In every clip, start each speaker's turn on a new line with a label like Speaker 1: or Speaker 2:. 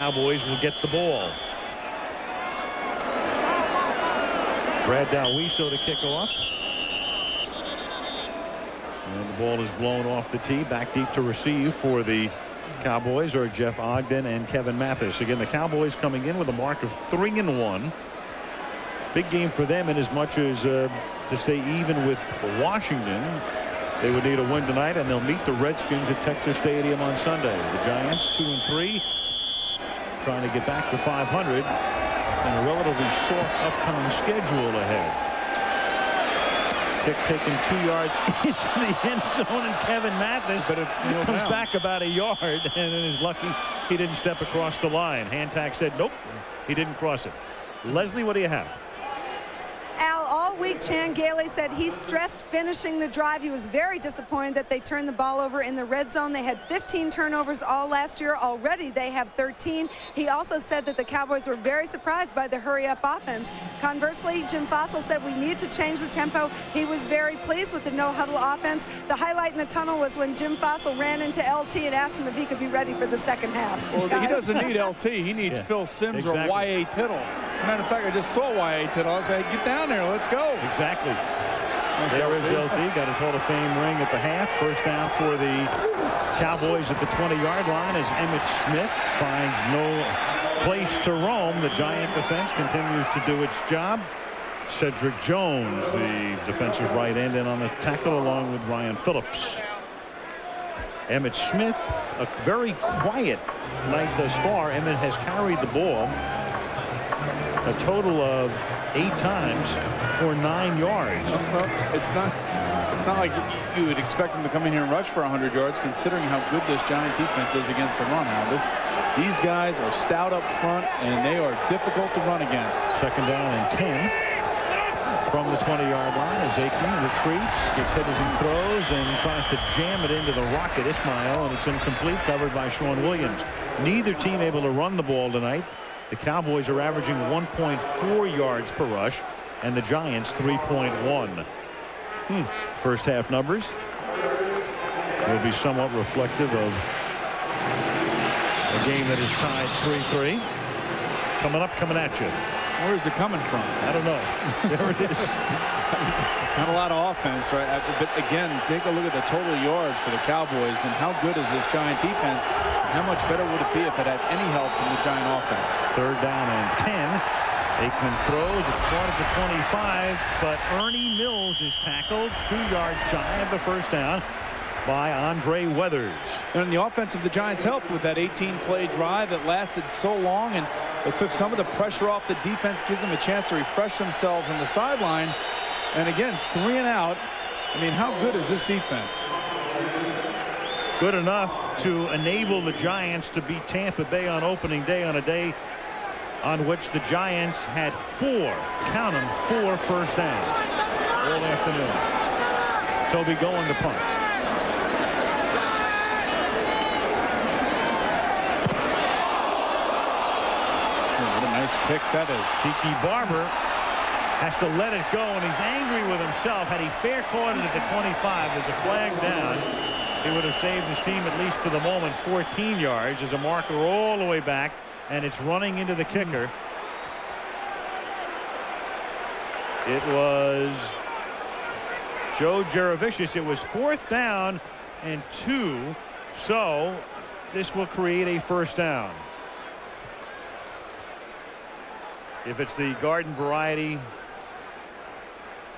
Speaker 1: Cowboys will get the ball. Brad Daluiso to kick off. And the ball is blown off the tee. Back deep to receive for the Cowboys are Jeff Ogden and Kevin Mathis. Again, the Cowboys coming in with a mark of 3-1. Big game for them in as much as to stay even with Washington. They would need a win tonight, and they'll meet the Redskins at Texas Stadium on Sunday. The Giants 2-3, trying to get back to 500 and a relatively soft upcoming schedule ahead. Kick taken 2 yards into the end zone, and Kevin Mathis comes back about a yard and is lucky he didn't step across the line. Hantak said nope, he didn't cross it. Leslie, what do you have?
Speaker 2: Al, all week Chan Gailey said he stressed finishing the drive. He was very disappointed that they turned the ball over in the red zone. They had 15 turnovers all last year. Already they have 13. He also said that the Cowboys were very surprised by the hurry-up offense. Conversely, Jim Fassel said we need to change the tempo. He was very pleased with the no-huddle offense. The highlight in the tunnel was when Jim Fassel ran into LT and asked him if he could be ready for the second half.
Speaker 3: Well, he doesn't need LT. He needs Phil Simms or Y.A. Tittle. Matter of fact, I just saw Y.A. Tittle. I said, get down there, let's go.
Speaker 1: Exactly. There is LT, got his Hall of Fame ring at the half. First down for the Cowboys at the 20-yard line as Emmitt Smith finds no place to roam. The Giant defense continues to do its job. Cedric Jones, the defensive right end, in on the tackle along with Ryan Phillips. Emmitt Smith, a very quiet night thus far. Emmitt has carried the ball a total of 8 times for 9 yards.
Speaker 3: It's not like you would expect him to come in here and rush for 100 yards, considering how good this Giant defense is against the run. Now, these guys are stout up front, and they are difficult to run against.
Speaker 1: Second down and 10 from the 20-yard line as Aikman retreats, gets hit as he throws, and tries to jam it into the Rocket Ismail, and it's incomplete, covered by Sean Williams. Neither team able to run the ball tonight. The Cowboys are averaging 1.4 yards per rush, and the Giants 3.1. First half numbers will be somewhat reflective of a game that is tied 3-3. Coming at you.
Speaker 3: Where is it coming from?
Speaker 1: I don't know. There it is.
Speaker 3: Not a lot of offense, right? But again, take a look at the total yards for the Cowboys, and how good is this Giant defense? How much better would it be if it had any help from the Giant offense?
Speaker 1: Third down and 10. Aikman throws. It's caught at the 25, but Ernie Mills is tackled 2 yards shy of the first down by Andre Weathers.
Speaker 3: And the offense of the Giants helped with that 18-play drive that lasted so long, and it took some of the pressure off the defense, gives them a chance to refresh themselves on the sideline. And again, 3 and out. I mean, how good is this defense?
Speaker 1: Good enough to enable the Giants to beat Tampa Bay on opening day, on a day on which the Giants had 4, count them, 4 first downs all afternoon. Toby going to punt.
Speaker 3: What a nice pick that is.
Speaker 1: Tiki Barber has to let it go, and he's angry with himself. Had he fair caught it at the 25, there's a flag down. He would have saved his team, at least for the moment, 14 yards. There's a marker all the way back, and it's running into the kicker. It was Joe Jaravicius. It was 4th down and 2, so this will create a first down. If it's the garden variety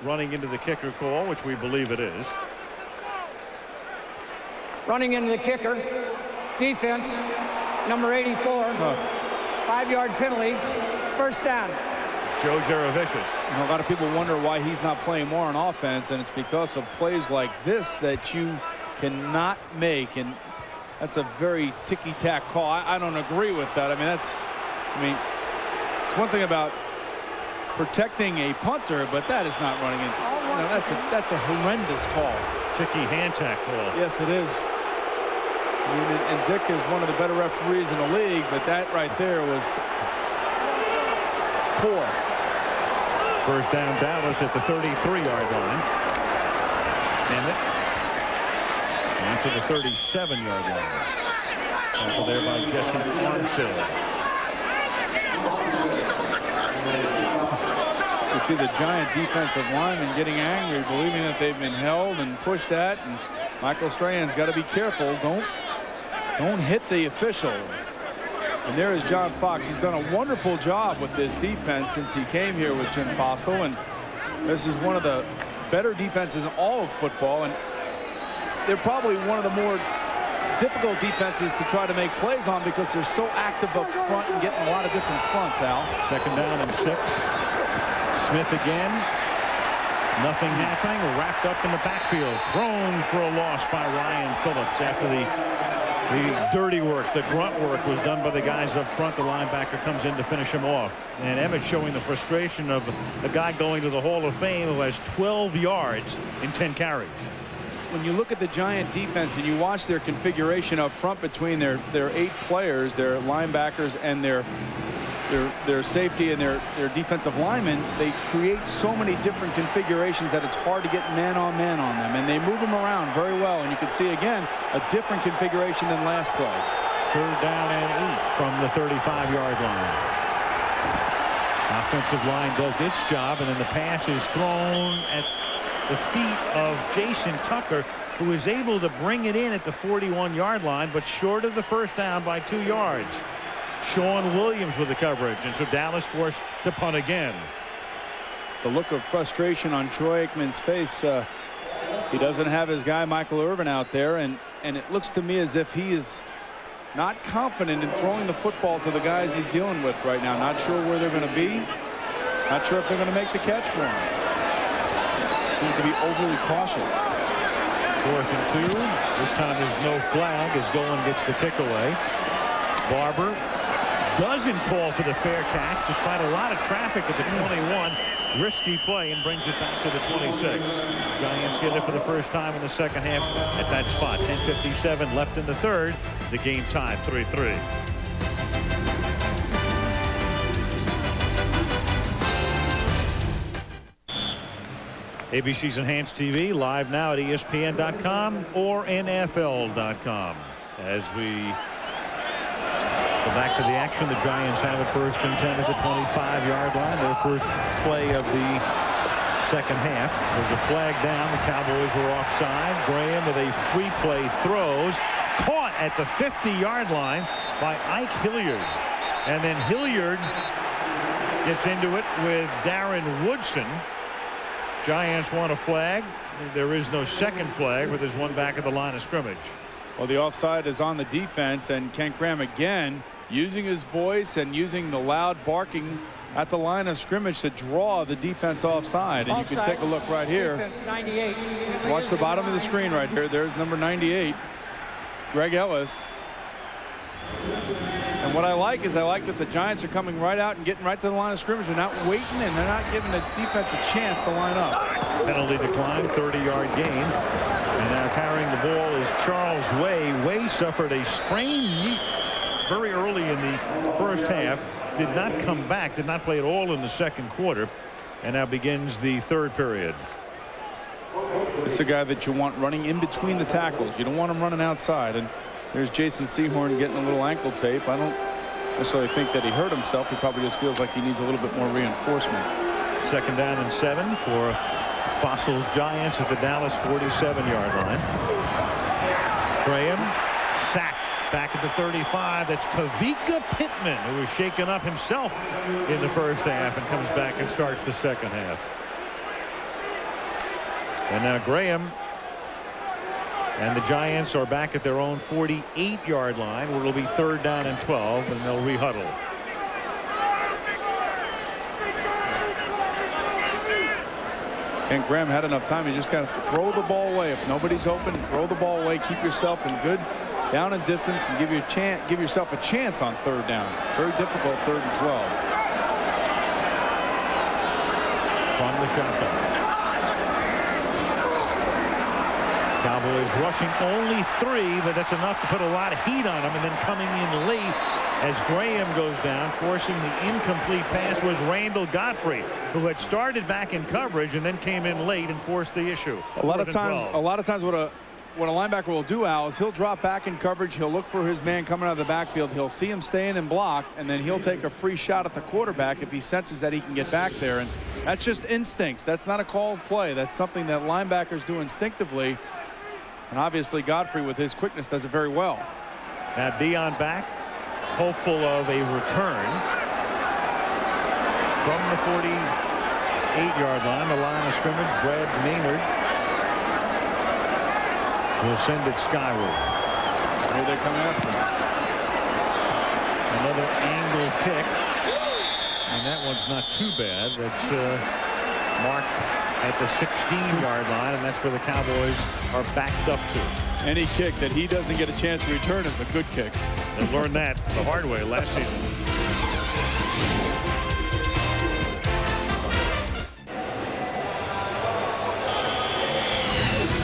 Speaker 1: running into the kicker call, which we believe it is.
Speaker 4: Running into the kicker, defense, number 84, 5-yard penalty, first down.
Speaker 1: Joe Jaravicius.
Speaker 3: You know, a lot of people wonder why he's not playing more on offense, and it's because of plays like this that you cannot make, and that's a very ticky-tack call. I don't agree with that. I mean, it's one thing about protecting a punter, but that is not running into. You know, that's a horrendous call.
Speaker 1: Ticky Hantak call.
Speaker 3: Yes, it is. I mean, and Dick is one of the better referees in the league, but that right there was poor.
Speaker 1: First down, Dallas at the 33-yard line. Emmitt on to the 37-yard line. Tackle there by Jesse Armstead.
Speaker 3: You see the Giant defensive linemen getting angry, believing that they've been held and pushed at, and Michael Strahan's got to be careful. Don't hit the official. And there is John Fox. He's done a wonderful job with this defense since he came here with Jim Fossil, and this is one of the better defenses in all of football, and they're probably one of the more difficult defenses to try to make plays on because they're so active up front and getting a lot of different fronts, Al.
Speaker 1: Second down and 6. Smith again. Nothing happening. Wrapped up in the backfield. Thrown for a loss by Ryan Phillips after the dirty work, the grunt work was done by the guys up front. The linebacker comes in to finish him off. And Emmitt showing the frustration of a guy going to the Hall of Fame who has 12 yards in 10 carries.
Speaker 3: When you look at the Giant defense and you watch their configuration up front between their 8 players, their linebackers and their safety and their defensive linemen, they create so many different configurations that it's hard to get man-on-man on them, and they move them around very well. And you can see again a different configuration than last play.
Speaker 1: Third down and 8 from the 35-yard line. Offensive line does its job, and then the pass is thrown at the feet of Jason Tucker, who is able to bring it in at the 41-yard line, but short of the first down by 2 yards. Sean Williams with the coverage, and so Dallas forced to punt again.
Speaker 3: The look of frustration on Troy Aikman's face. He doesn't have his guy Michael Irvin out there, and it looks to me as if he is not confident in throwing the football to the guys he's dealing with right now. Not sure where they're going to be. Not sure if they're going to make the catch for him. Seems to be overly cautious.
Speaker 1: 4th and 2. This time there's no flag as Golan gets the kick away. Barber doesn't call for the fair catch despite a lot of traffic at the 21. Risky play and brings it back to the 26. Giants get it for the first time in the second half at that spot. 10:57 left in the third. The game tied 3-3. ABC's Enhanced TV live now at ESPN.com or NFL.com. As we go back to the action, the Giants have it 1st and 10 at the 25-yard line. Their first play of the second half. There's a flag down. The Cowboys were offside. Graham with a free play throws. Caught at the 50-yard line by Ike Hilliard. And then Hilliard gets into it with Darren Woodson. Giants want a flag. There is no second flag, but there's one back at the line of scrimmage.
Speaker 3: Well, the offside is on the defense, and Kent Graham again using his voice and using the loud barking at the line of scrimmage to draw the defense offside. And you can take a look right here.
Speaker 4: Defense 98.
Speaker 3: Watch the bottom of the screen right here. There's number 98, Greg Ellis. And what I like is that the Giants are coming right out and getting right to the line of scrimmage. They're not waiting, and they're not giving the defense a chance to line up.
Speaker 1: Penalty decline, 30-yard gain. And now carrying the ball is Charles Way. Way suffered a sprained knee very early in the first half. Did not come back, did not play at all in the second quarter. And now begins the third period.
Speaker 3: This is a guy that you want running in between the tackles. You don't want him running outside. And there's Jason Sehorn getting a little ankle tape. I don't necessarily think that he hurt himself. He probably just feels like he needs a little bit more reinforcement.
Speaker 1: 2nd down and 7 for Fossil's Giants at the Dallas 47-yard line. Graham sacked back at the 35. That's Kavika Pittman, who was shaken up himself in the first half and comes back and starts the second half. And now Graham and the Giants are back at their own 48-yard line, where it'll be 3rd down and 12, and they'll rehuddle.
Speaker 3: And Graham had enough time. You just got to throw the ball away. If nobody's open, throw the ball away. Keep yourself in good down and distance, and give yourself a chance on 3rd down. Very difficult 3rd and 12.
Speaker 1: From the shotgun. Cowboys rushing only 3, but that's enough to put a lot of heat on them. And then coming in late as Graham goes down, forcing the incomplete pass, was Randall Godfrey, who had started back in coverage and then came in late and forced the issue.
Speaker 3: A lot of times what a what a linebacker will do, Al, is he'll drop back in coverage. He'll look for his man coming out of the backfield. He'll see him staying in block, and then he'll take a free shot at the quarterback if he senses that he can get back there. And that's just instincts. That's not a called play. That's something that linebackers do instinctively. And obviously Godfrey, with his quickness, does it very well.
Speaker 1: Now Dion back, hopeful of a return from the 48-yard line. The line of scrimmage, Brad Maynard will send it skyward.
Speaker 3: Here they come after him.
Speaker 1: Another angle kick, and that one's not too bad. That's marked at the 16-yard line, and that's where the Cowboys are backed up to.
Speaker 3: Any kick that he doesn't get a chance to return is a good kick.
Speaker 1: They learned that the hard way last season.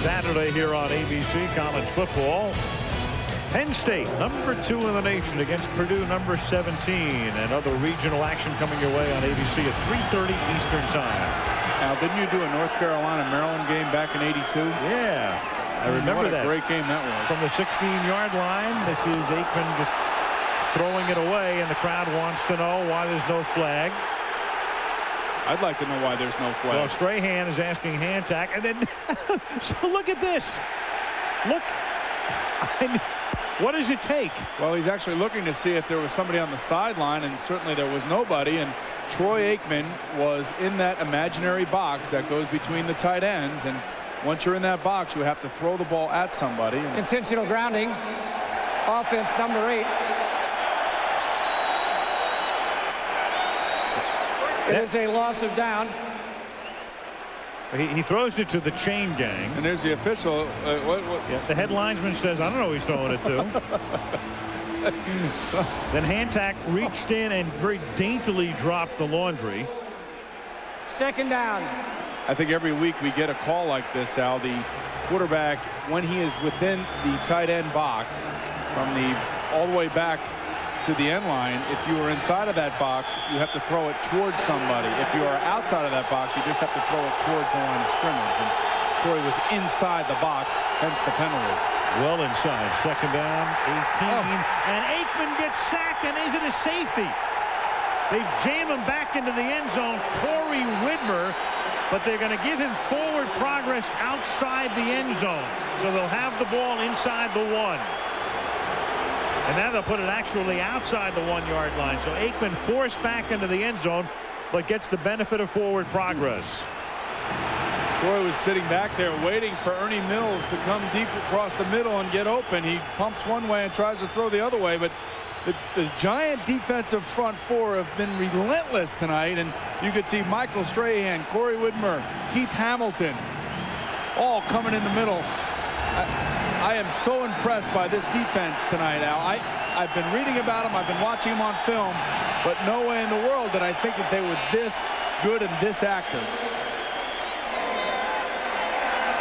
Speaker 1: Saturday here on ABC college football. Penn State, #2 in the nation, against Purdue, #17, and other regional action coming your way on ABC at 3:30 Eastern Time.
Speaker 3: Now, didn't you do a North Carolina-Maryland game back in '82?
Speaker 1: Yeah, I remember
Speaker 3: what a
Speaker 1: that.
Speaker 3: Great game that was.
Speaker 1: From the 16-yard line, this is Aikman just throwing it away, and the crowd wants to know why there's no flag.
Speaker 3: I'd like to know why there's no flag.
Speaker 1: Well, Strahan is asking hand tack, and then so look at this. Look, I mean, what does it take?
Speaker 3: Well, he's actually looking to see if there was somebody on the sideline, and certainly there was nobody. And Troy Aikman was in that imaginary box that goes between the tight ends. And once you're in that box, you have to throw the ball at somebody.
Speaker 4: Intentional grounding. Offense number 8. It is a loss of down.
Speaker 1: He throws it to the chain gang.
Speaker 3: And there's the official.
Speaker 1: Yeah, the head linesman says, I don't know who he's throwing it to. Then Hantak reached in and very daintily dropped the laundry.
Speaker 4: Second down.
Speaker 3: I think every week we get a call like this, Al. The quarterback, when he is within the tight end box, from the all the way back to the end line, if you are inside of that box, you have to throw it towards somebody. If you are outside of that box, you just have to throw it towards the line of scrimmage. And Troy was inside the box, hence the penalty.
Speaker 1: Well inside. Second down, 18. And Aikman gets sacked, and is it a safety? They jam him back into the end zone. Corey Widmer, but they're going to give him forward progress outside the end zone. So they'll have the ball inside the 1. And now they'll put it actually outside the 1-yard line. So Aikman forced back into the end zone, but gets the benefit of forward progress.
Speaker 3: Troy was sitting back there waiting for Ernie Mills to come deep across the middle and get open. He pumps one way and tries to throw the other way, but the Giant defensive front 4 have been relentless tonight, and you could see Michael Strahan, Corey Widmer, Keith Hamilton all coming in the middle. I am so impressed by this defense tonight, Al. I've been reading about them. I've been watching them on film, but no way in the world did I think that they were this good and this active.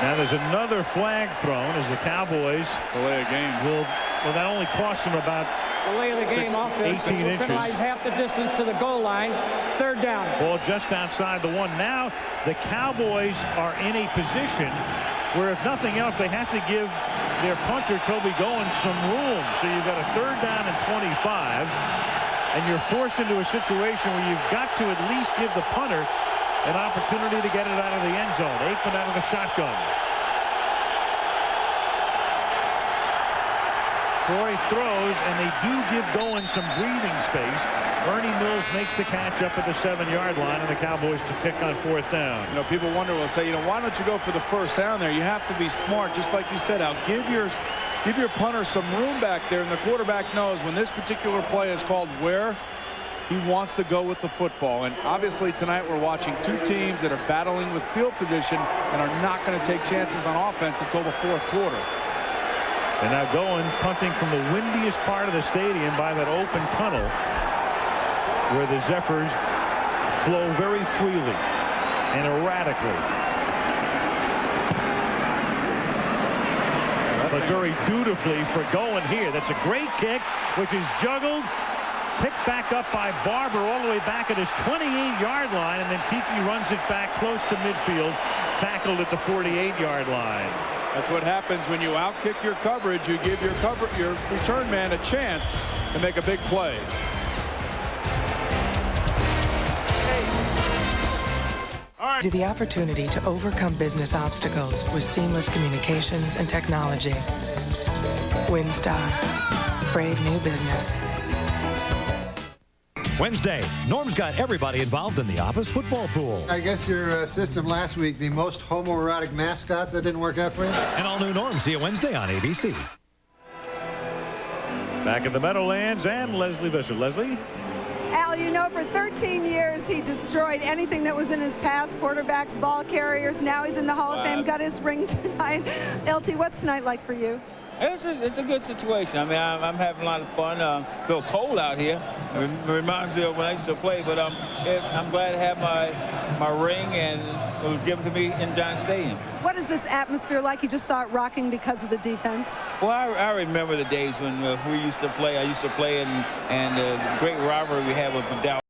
Speaker 1: Now there's another flag thrown as the Cowboys
Speaker 3: delay a game.
Speaker 1: Well, that only cost them about
Speaker 4: delay of the game offense.
Speaker 1: 18 inches.
Speaker 4: Penalize half the distance to the goal line. Third down.
Speaker 1: Ball just outside the 1. Now the Cowboys are in a position where, if nothing else, they have to give their punter Toby Goins some room. So you've got a third down and 25, and you're forced into a situation where you've got to at least give the punter an opportunity to get it out of the end zone. Aikman out of the shotgun. Troy throws, and they do give Goins some breathing space. Ernie Mills makes the catch up at the 7-yard line, and the Cowboys to pick on 4th down.
Speaker 3: You know, people will say, why don't you go for the first down there? You have to be smart, just like you said, Al. Give your punter some room back there, and the quarterback knows when this particular play is called where he wants to go with the football. And obviously tonight we're watching 2 teams that are battling with field position and are not going to take chances on offense until the 4th quarter.
Speaker 1: And now Goins punting from the windiest part of the stadium by that open tunnel where the Zephyrs flow very freely and erratically. But very dutifully for Goins here. That's a great kick, which is juggled, picked back up by Barber all the way back at his 28-yard line, and then Tiki runs it back close to midfield, tackled at the 48-yard line.
Speaker 3: That's what happens when you outkick your coverage. You give your return man a chance to make a big play.
Speaker 5: To the opportunity to overcome business obstacles with seamless communications and technology. WinStar. Brave new business.
Speaker 6: Wednesday, Norm's got everybody involved in the office football pool.
Speaker 7: I guess your system last week, the most homoerotic mascots, that didn't work out for you?
Speaker 6: And all new Norm, see you Wednesday on ABC.
Speaker 1: Back at the Meadowlands, and Leslie Visser. Leslie?
Speaker 2: Al, you know, for 13 years he destroyed anything that was in his past, quarterbacks, ball carriers. Now he's in the Hall of Fame, got his ring tonight. LT, what's tonight like for you?
Speaker 8: It's a good situation. I mean, I'm having a lot of fun. A little cold out here. It reminds me of when I used to play, but I'm glad to have my ring, and it was given to me in Giants Stadium.
Speaker 2: What is this atmosphere like? You just saw it rocking because of the defense.
Speaker 8: Well, I remember the days when we used to play. I used to play, and the great rivalry we had with Dallas.